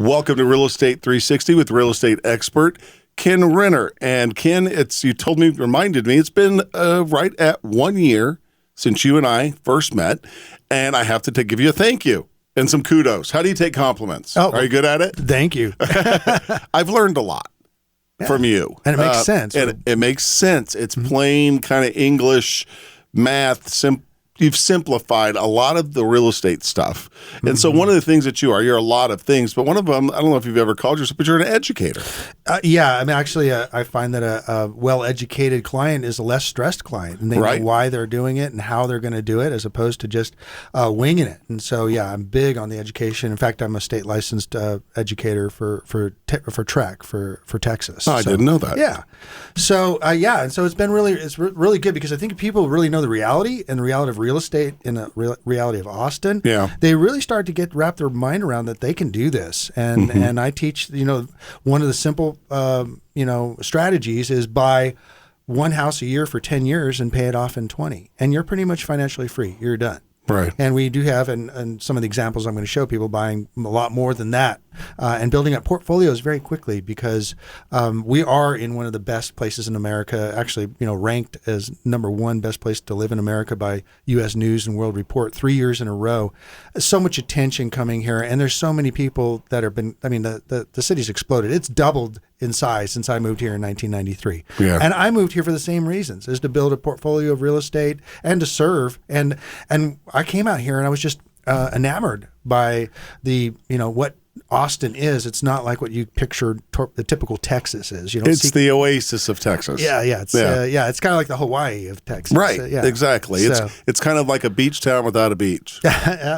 Welcome to Real Estate 360 with real estate expert Kenn Renner. And Ken, reminded me, it's been right at 1 year since you and I first met, and I have to give you a thank you and some kudos. How do you take compliments? Oh, are you good at it? Thank you. I've learned a lot from you. And it makes sense. And it makes sense. It's plain kind of English, math, You've simplified a lot of the real estate stuff. And so one of the things that you're a lot of things, but one of them, I don't know if you've ever called yourself, but you're an educator. Yeah. I mean, actually, I find that a well-educated client is a less stressed client, and they know why they're doing it and how they're going to do it, as opposed to just winging it. And so, yeah, I'm big on the education. In fact, I'm a state licensed educator for TREC for Texas. Oh, I didn't know that. Yeah. So, and so it's been really good, because I think people really know the reality and the reality of real estate and the reality of Austin. Yeah. They really start to wrap their mind around that they can do this. And and I teach, one of the simple strategies is buy one house a year for 10 years and pay it off in 20. And you're pretty much financially free. You're done. Right. And we do have, and some of the examples I'm going to show, people buying a lot more than that and building up portfolios very quickly, because we are in one of the best places in America, actually, ranked as #1 best place to live in America by U.S. News and World Report 3 years in a row. So much attention coming here, and there's so many people that have been, the city's exploded. It's doubled in size since I moved here in 1993. Yeah. And I moved here for the same reasons, is to build a portfolio of real estate and to serve. And I came out here and I was just enamored by what Austin is. It's not like what you picture the typical Texas is. It's the oasis of Texas. Yeah. It's kind of like the Hawaii of Texas. Right. Exactly. It's kind of like a beach town without a beach.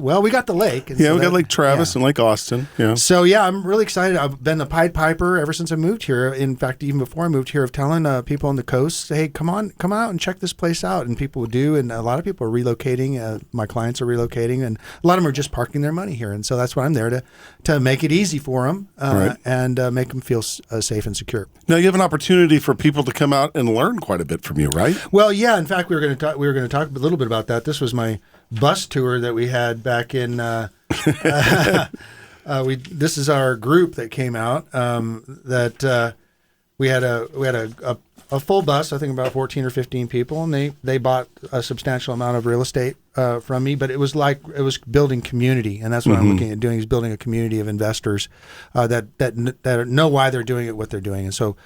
Well, we got the lake. We got Lake Travis and Lake Austin. Yeah. So I'm really excited. I've been the Pied Piper ever since I moved here. In fact, even before I moved here, of telling people on the coast, hey, come out and check this place out. And people would do. And a lot of people are relocating. My clients are relocating, and a lot of them are just parking their money here. And so that's why I'm there to make it easy for them and make them feel safe and secure. Now you have an opportunity for people to come out and learn quite a bit from you, right? Well, yeah. In fact, we were going to talk a little bit about that. This was my bus tour that we had back in. This is our group that came out. We had a full bus, I think about 14 or 15 people, and they bought a substantial amount of real estate from me. But it was building community, and that's what I'm looking at doing, is building a community of investors that know why they're doing it, what they're doing. And so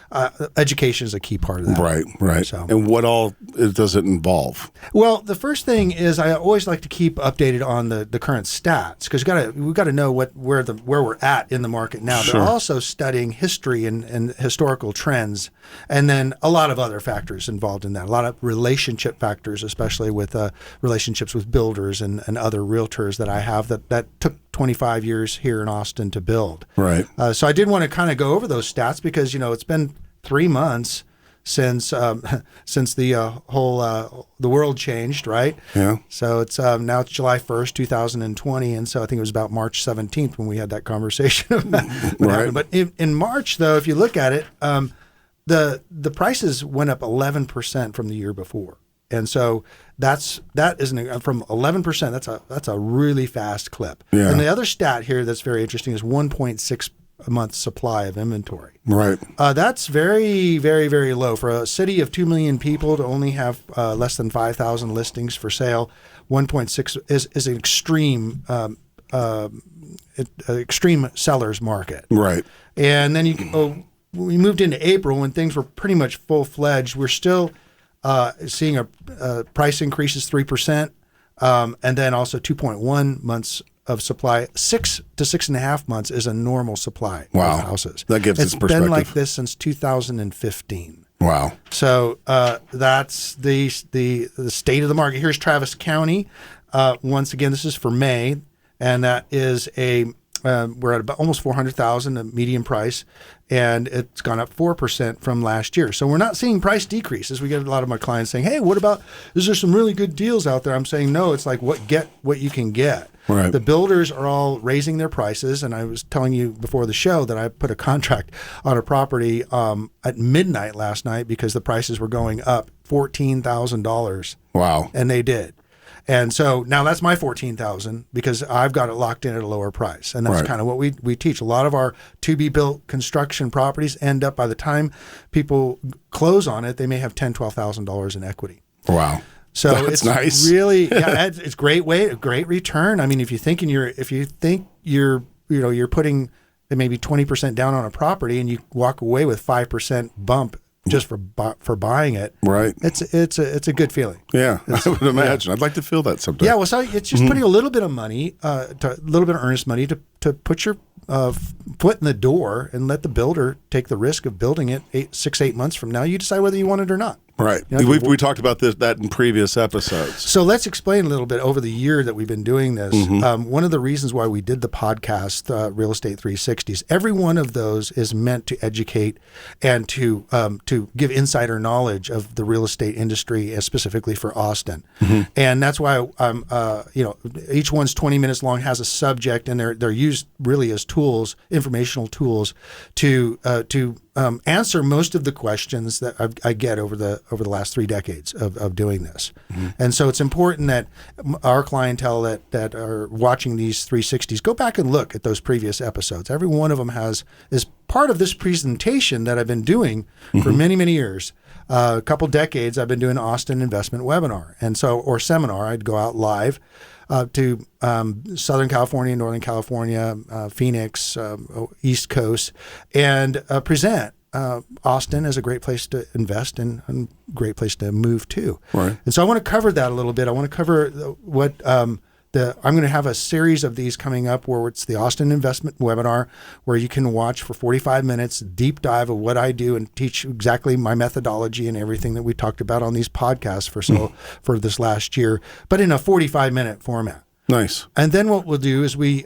education is a key part of that. Right. So, and what all does it involve? Well, the first thing is I always like to keep updated on the current stats, because we've got to know where we're at in the market now. Sure. They're also studying history and historical trends, and then a lot of other factors involved in that. A lot of relationship factors, especially with relationships with builders and other realtors that I have that took 25 years here in Austin to build. Right. So I did want to kind of go over those stats, because it's been 3 months since the whole the world changed, right? Yeah. So it's now it's July 1st, 2020, and so I think it was about March 17th when we had that conversation. Right. But in March, though, if you look at it, the prices went up 11% from the year before. And so that is from 11%. That's a really fast clip. Yeah. And the other stat here that's very interesting is 1.6 month supply of inventory. Right. That's very, very, very low for a city of 2 million people to only have less than 5,000 listings for sale. 1.6 is an extreme seller's market. Right. And then we moved into April when things were pretty much full-fledged. We're still seeing a price increases 3%, and then also 2.1 months of supply. 6 to 6.5 months is a normal supply of houses. That gives us perspective. It's been like this since 2015. Wow. So that's the state of the market. Here's Travis County. Once again, this is for May, and that is we're at about almost $400,000, a median price, and it's gone up 4% from last year. So we're not seeing price decreases. We get a lot of my clients saying, "Hey, is there some really good deals out there?" I'm saying, no, it's like get what you can get. Right. The builders are all raising their prices, and I was telling you before the show that I put a contract on a property at midnight last night because the prices were going up $14,000. Wow. And they did. And so now that's my $14,000 because I've got it locked in at a lower price. And that's Right. kind of what we teach. A lot of our to-be-built construction properties end up, by the time people close on it, they may have $10,000, $12,000 in equity. Wow. So That's it's nice. really, it's a great return. I mean, if you think you're putting maybe 20% down on a property and you walk away with 5% bump just for buying it, Right. It's a good feeling. Yeah, I would imagine. I'd like to feel that someday. Yeah, well, so it's just putting a little bit of money, a little bit of earnest money to put your foot in the door and let the builder take the risk of building it 8 months from now. You decide whether you want it or not. Right. You know, We talked about that in previous episodes. So let's explain a little bit over the year that we've been doing this. One of the reasons why we did the podcast, Real Estate 360s, every one of those is meant to educate and to give insider knowledge of the real estate industry, specifically for Austin. And that's why each one's 20 minutes long, has a subject, and they're used really as tools, informational tools, to answer most of the questions that I get over the last 3 decades of doing this. And so it's important that our clientele that are watching these 360s go back and look at those previous episodes. Every one of them is part of this presentation that I've been doing for many, many years. A couple decades I've been doing Austin Investment Webinar or seminar. I'd go out live to Southern California, Northern California, Phoenix, East Coast, and present Austin as a great place to invest and a great place to move to. Right. And so I want to cover that a little bit. I want to cover what I'm going to have a series of these coming up where it's the Austin Investment Webinar, where you can watch for 45 minutes, deep dive of what I do and teach exactly my methodology and everything that we talked about on these podcasts for this last year, but in a 45-minute format. Nice. And then what we'll do is we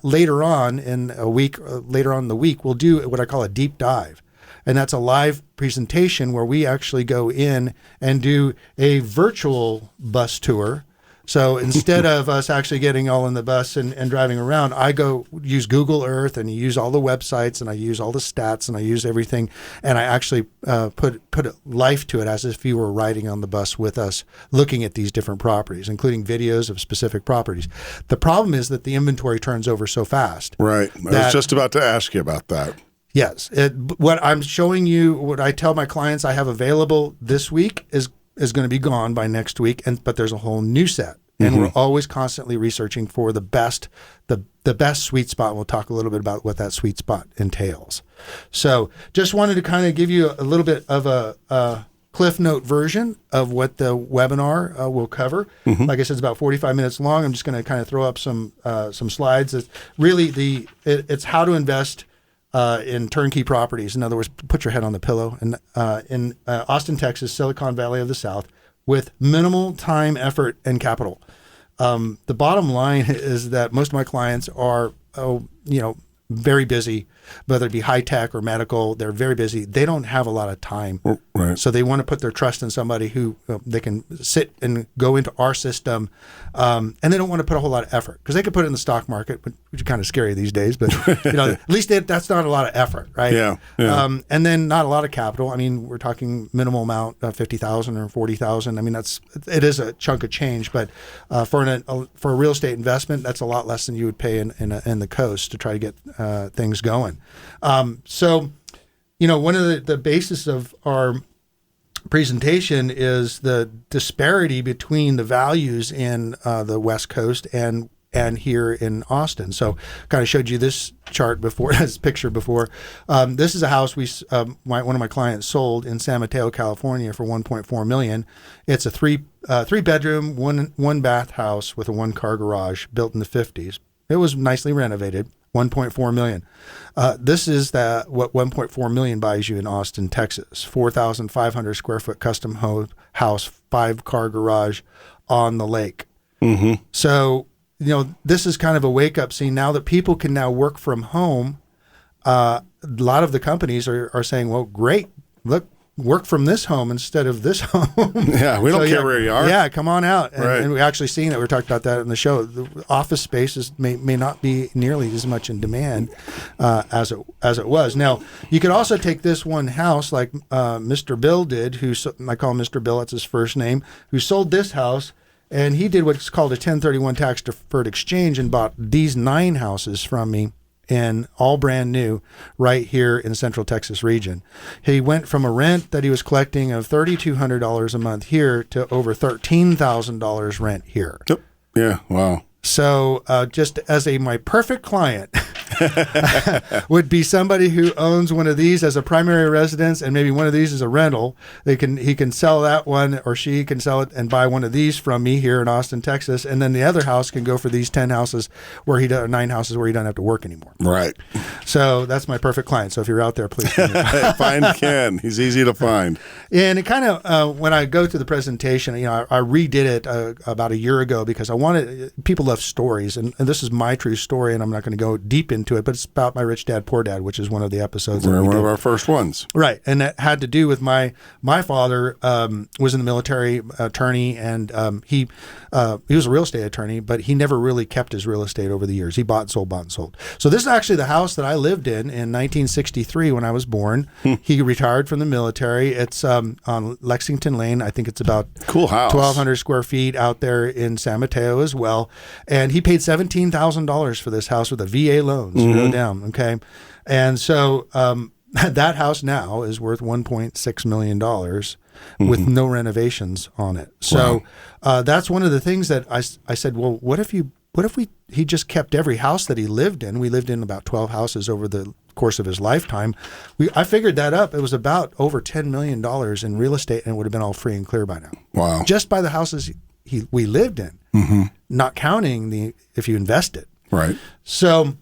later on in the week, we'll do what I call a deep dive. And that's a live presentation where we actually go in and do a virtual bus tour. So instead of us actually getting all in the bus and driving around, I go use Google Earth and use all the websites and I use all the stats and I use everything. And I actually put life to it as if you were riding on the bus with us, looking at these different properties, including videos of specific properties. The problem is that the inventory turns over so fast. Right. I was just about to ask you about that. Yes. What I'm showing you, what I tell my clients I have available this week is going to be gone by next week, but there's a whole new set. And we're always constantly researching for the best sweet spot. We'll talk a little bit about what that sweet spot entails. So just wanted to kind of give you a little bit of a Cliff Note version of what the webinar will cover. Like I said, it's about 45 minutes long. I'm just going to kind of throw up some slides. It's really it's how to invest in turnkey properties. In other words, put your head on the pillow. And in Austin, Texas, Silicon Valley of the South, with minimal time, effort, and capital. The bottom line is that most of my clients are, very busy, whether it be high tech or medical. They're very busy. They don't have a lot of time. Right. So they want to put their trust in somebody who they can sit and go into our system, and they don't want to put a whole lot of effort because they could put it in the stock market, which is kind of scary these days. But at least that's not a lot of effort, right? Yeah. And then not a lot of capital. I mean, we're talking minimal amount, $50,000 or $40,000. I mean, it is a chunk of change, but for a real estate investment, that's a lot less than you would pay in the coast to try to get things going. So, one of the basis of our presentation is the disparity between the values in the West Coast and here in Austin. So, kind of showed you this chart before, this picture before. This is a house one of my clients sold in San Mateo, California, for $1.4 million. It's a three bedroom, one bath house with a 1-car garage built in the 50s. It was nicely renovated. $1.4 million. This is what $1.4 million buys you in Austin, Texas. 4,500 square foot custom house, 5-car garage on the lake. So, this is kind of a wake up scene now that people can now work from home. A lot of the companies are saying, well, great, look, work from this home instead of this home. Yeah, we don't care where you are. Yeah, come on out. And, right. And we're actually seeing that. We talked about that in the show. The office spaces may not be nearly as much in demand as it was. Now, you could also take this one house like Mr. Bill did, I call him Mr. Bill, that's his first name, who sold this house And he did what's called a 1031 tax deferred exchange and bought these 9 houses from me, and all brand new right here in the Central Texas region. He went from a rent that he was collecting of $3,200 a month here to over $13,000 rent here. Yep. Yeah. Wow. So just as my perfect client would be somebody who owns one of these as a primary residence and maybe one of these as a rental. He can sell that one, or she can sell it and buy one of these from me here in Austin, Texas, and then the other house can go for these 9 houses where he doesn't have to work anymore. Right. So that's my perfect client. So if you're out there, please find Kenn. He's easy to find. And it kind of when I go through the presentation, I redid it about a year ago because I wanted people love stories, and this is my true story, and I'm not going to go deep into it, but it's about my Rich Dad Poor Dad, which is one of the episodes. We're one of our first ones, right? And that had to do with my father was in the military, attorney, and he was a real estate attorney, but he never really kept his real estate over the years. He bought and sold. So this is actually the house that I lived in 1963 when I was born. He retired from the military. It's on Lexington Lane. I think it's about cool house, 1,200 square feet out there in San Mateo as well. And he paid $17,000 for this house with a VA loan, so go down, okay? And so that house now is worth $1.6 million with no renovations on it. So that's one of the things that I said, well, what if he just kept every house that he lived in? We lived in about 12 houses over the course of his lifetime. I figured that up. It was about over $10 million in real estate, and it would have been all free and clear by now. Wow. Just by the houses we lived in, not counting if you invest it. Right. So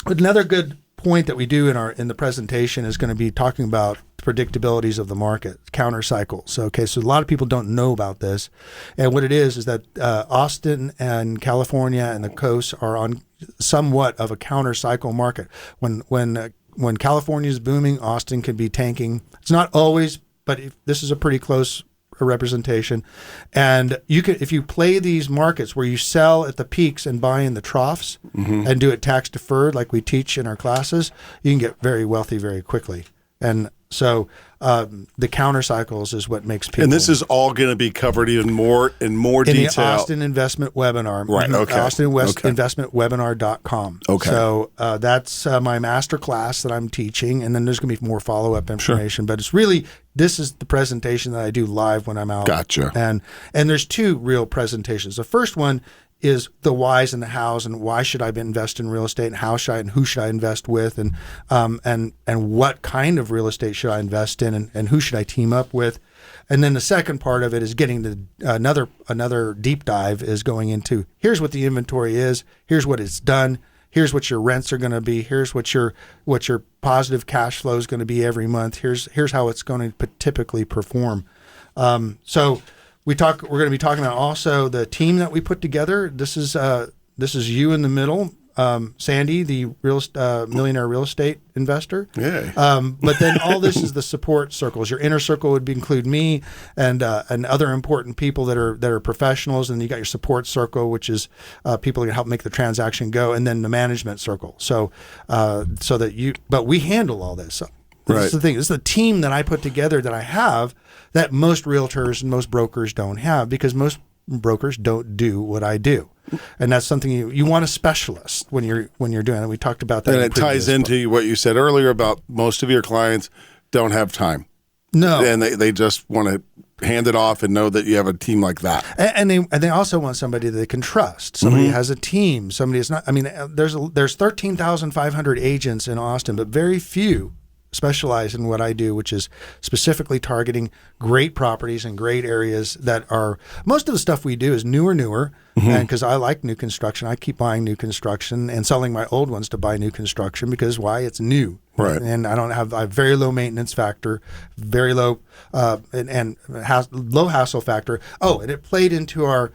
another good point that we do in the presentation is going to be talking about predictabilities of the market, counter cycles. Okay, so a lot of people don't know about this, and what it is that Austin and California and the coast are on somewhat of a counter cycle market. When California is booming, Austin can be tanking. It's not always, but this is a pretty close representation. And if you play these markets where you sell at the peaks and buy in the troughs and do it tax deferred like we teach in our classes, you can get very wealthy very quickly. And so the counter cycles is what makes people. And this is all going to be covered even more in more in detail. the Austin Investment Webinar. Right, okay. AustinInvestmentWebinar.com. Okay. So that's my master class that I'm teaching, and then there's going to be more follow-up information. Sure. But it's really, this is the presentation that I do live when I'm out. Gotcha. And there's 2 real presentations. The first one is the whys and the hows, and why should I invest in real estate, and how should I and who should I invest with, and what kind of real estate should I invest in, and who should I team up with. And then the second part of it is getting to another deep dive is going into, here's what the inventory is, here's what it's done, here's what your rents are going to be, here's what your positive cash flow is going to be every month, here's how it's going to typically perform. So we're going to be talking about also the team that we put together. This is you in the middle, Sandy, the millionaire real estate investor. Yeah. But then all this is the support circles. Your inner circle would include me and other important people that are professionals, and you got your support circle, which is people that help make the transaction go, and then the management circle. So but we handle all this. So this is the thing. This is the team that I put together that I have that most realtors and most brokers don't have, because most brokers don't do what I do. And that's something you want a specialist when you're doing it. We talked about that. And it ties into what you said earlier about most of your clients don't have time. No. And they just want to hand it off and know that you have a team like that. And they also want somebody that they can trust. Somebody who has a team. Somebody is not. I mean, there's 13,500 agents in Austin, but very few specialize in what I do, which is specifically targeting great properties and great areas that are, most of the stuff we do is newer, and because I like new construction, I keep buying new construction and selling my old ones to buy new construction, because why? It's new. Right. And I have very low maintenance factor, very low low hassle factor. Oh, and it played into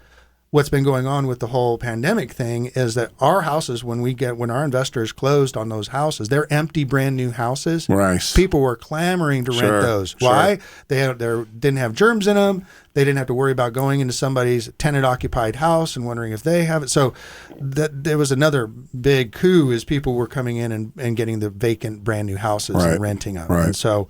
what's been going on with the whole pandemic thing is that our houses, when our investors closed on those houses, they're empty, brand new houses. Right. People were clamoring to rent those. Why? They didn't have germs in them. They didn't have to worry about going into somebody's tenant-occupied house and wondering if they have it. So there was another big coup as people were coming in and getting the vacant brand new houses and renting them. Right. And so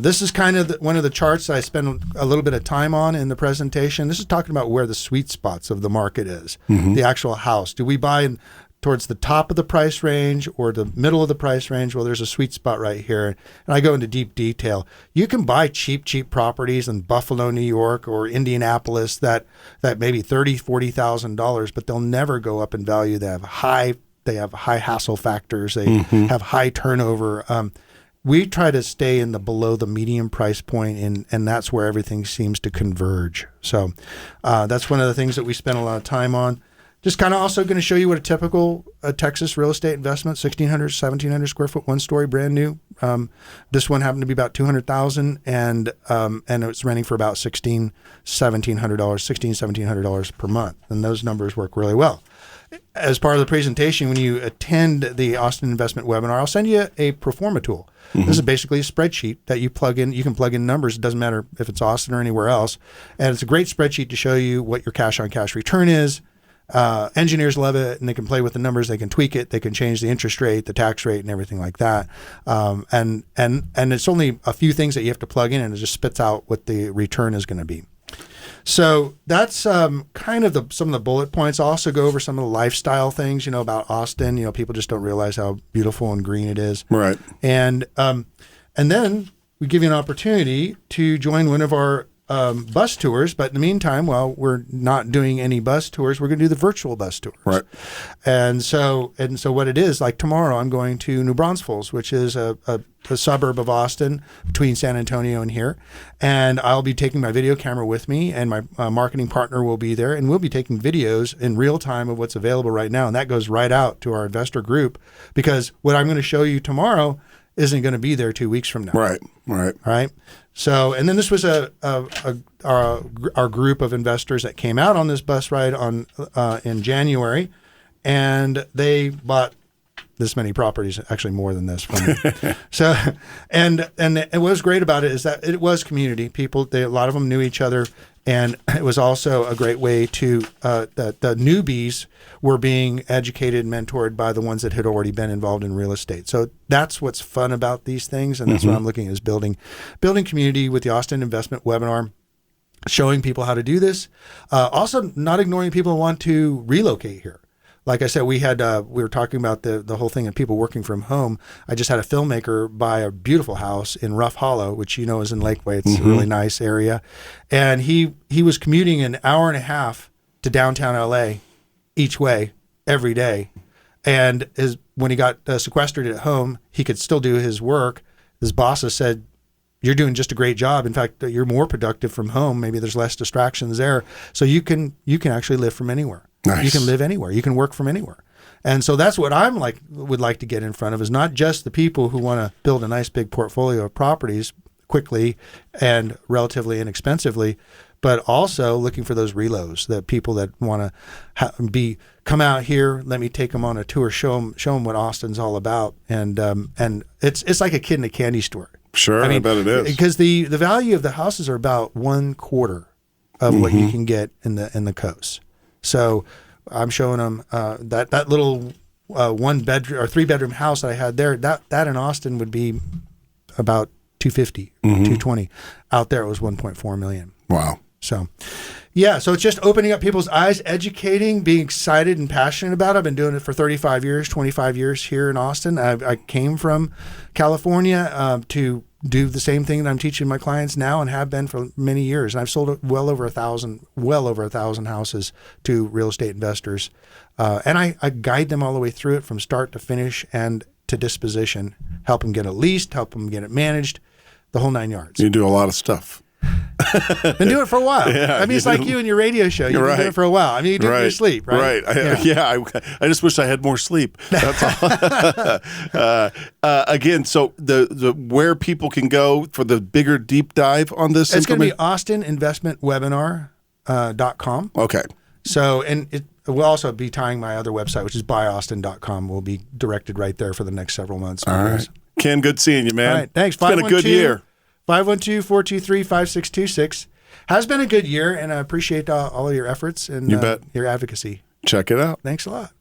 this is kind of one of the charts that I spend a little bit of time on in the presentation. This is talking about where the sweet spots of the market is, the actual house. Do we buy towards the top of the price range or the middle of the price range? Well, there's a sweet spot right here. And I go into deep detail. You can buy cheap properties in Buffalo, New York or Indianapolis that maybe $30,000, $40,000, but they'll never go up in value. They have high hassle factors. They have high turnover. We try to stay in the below the medium price point, and that's where everything seems to converge. So that's one of the things that we spend a lot of time on. Just kind of also going to show you what a typical Texas real estate investment, 1,600, 1,700 square foot, one story, brand new. This one happened to be about $200,000, and it's renting for about $1,700 per month. And those numbers work really well. As part of the presentation, when you attend the Austin Investment webinar, I'll send you a pro forma tool. This is basically a spreadsheet that you plug in. You can plug in numbers. It doesn't matter if it's Austin or anywhere else. And it's a great spreadsheet to show you what your cash on cash return is. Engineers love it, and they can play with the numbers. They can tweak it. They can change the interest rate, the tax rate, and everything like that. And it's only a few things that you have to plug in, and it just spits out what the return is going to be. So that's kind of some of the bullet points. I'll also go over some of the lifestyle things, about Austin. People just don't realize how beautiful and green it is. Right. And then we give you an opportunity to join one of our bus tours, but in the meantime, while we're not doing any bus tours, we're going to do the virtual bus tours. Right. And so what it is, like tomorrow, I'm going to New Braunfels, which is a suburb of Austin between San Antonio and here. And I'll be taking my video camera with me, and my marketing partner will be there, and we'll be taking videos in real time of what's available right now. And that goes right out to our investor group, because what I'm going to show you tomorrow isn't going to be there 2 weeks from now. Right. So, and then this was our group of investors that came out on this bus ride in January, and they bought this many properties, actually more than this from me. So, and what was great about it is that it was community. People, a lot of them knew each other, and it was also a great way to the newbies were being educated and mentored by the ones that had already been involved in real estate. So that's what's fun about these things, and that's what I'm looking at, is building community with the Austin Investment webinar, showing people how to do this. Also, not ignoring people who want to relocate here. Like I said, we were talking about the whole thing of people working from home. I just had a filmmaker buy a beautiful house in Rough Hollow, which is in Lakeway. It's a really nice area. And he was commuting an hour and a half to downtown LA each way every day. And when he got sequestered at home, he could still do his work. His bosses said, "You're doing just a great job. In fact, you're more productive from home. Maybe there's less distractions there. So you can actually live from anywhere. Nice. You can live anywhere. You can work from anywhere." And so that's what would like to get in front of, is not just the people who want to build a nice big portfolio of properties quickly and relatively inexpensively, but also looking for those relos, the people that want to come out here. Let me take them on a tour, show them what Austin's all about, and it's like a kid in a candy store. Sure, I bet it is, because the value of the houses are about 1/4 of what you can get in the coast. So I'm showing them that little 1-bedroom or 3-bedroom house that I had there. That in Austin would be about $250, $220. Out there it was $1.4 million. Wow. So, yeah. So it's just opening up people's eyes, educating, being excited and passionate about it. I've been doing it for 35 years, 25 years here in Austin. I came from California to do the same thing that I'm teaching my clients now, and have been for many years. And I've sold well over 1,000 houses to real estate investors. And I guide them all the way through it from start to finish and to disposition, help them get it leased, help them get it managed, the whole 9 yards. You do a lot of stuff. Been doing it for a while. Yeah, it's like you and your radio show. You've been doing it for a while. You do it in your sleep, right? Right. I just wish I had more sleep. That's all. Again, so the where people can go for the bigger deep dive on this. It's going to be austininvestmentwebinar.com. Okay. So, and it will also be tying my other website, which is buyaustin.com. Will be directed right there for the next several months. All right. Ken, good seeing you, man. All right. Thanks. It's been a good year. 512-423-5626. has been a good year, and I appreciate all of your efforts and You bet. your advocacy. Check it out. Thanks a lot.